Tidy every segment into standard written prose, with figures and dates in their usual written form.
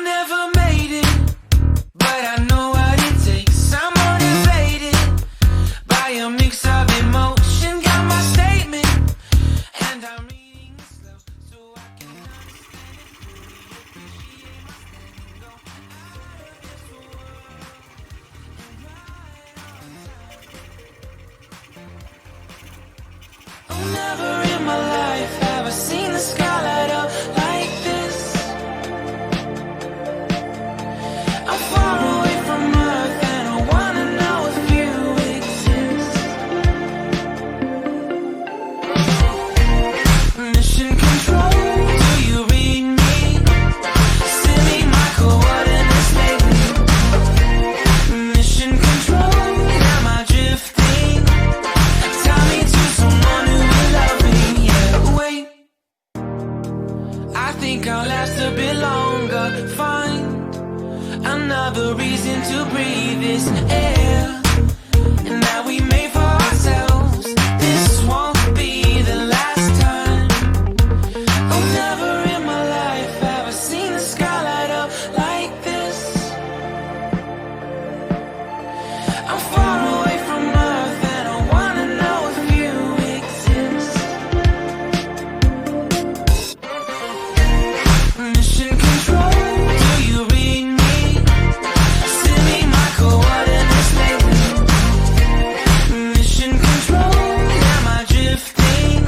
never made it, but I know what it takes. I'm motivated by a mix of emotion. Got my statement, and I'm reading it slow so I can understand it fully. Appreciate my standing, go out of this world and ride on time. Oh, never in my life have I seen the sky light up like this. I'm far away from Earth and I wanna know if you exist. Mission control, do you read me? Send me my coordinates lately. Mission control, am I drifting? Tie me to someone who will love me. Yeah, wait, I think I'll last a bit longer. Find another reason to breathe this air, and that we made for ourselves. This won't be the last time. Oh, never in my life have I seen the sky light up like this. I'm far away from Earth and I wanna know if you exist. Mission control, do you read me? Send me my coordinates lately. Mission control, am I drifting?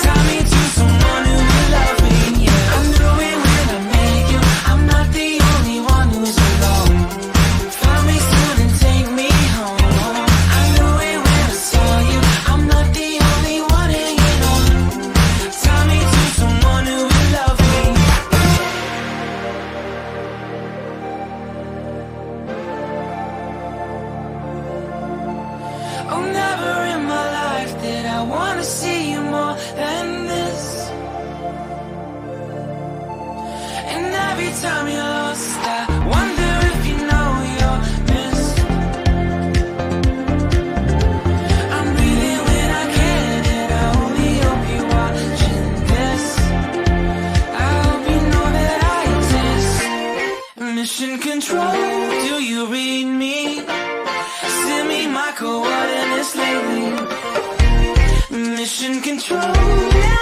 Tie me to someone who will love me. Yeah, I knew it when I met you. I'm not the only one who's alone. Find me soon and take me home. I knew it when I saw you. I'm not the only one hanging on. Tie me to someone who will love me. Oh, never in my life did I wanna see you more than this. And every time you're lost, I wonder if you know you're missed. I'm breathing when I can, and I only hope you're watching this. I hope you know that I exist. Mission control, do you read me? Send me my coordinates lately. Mission control.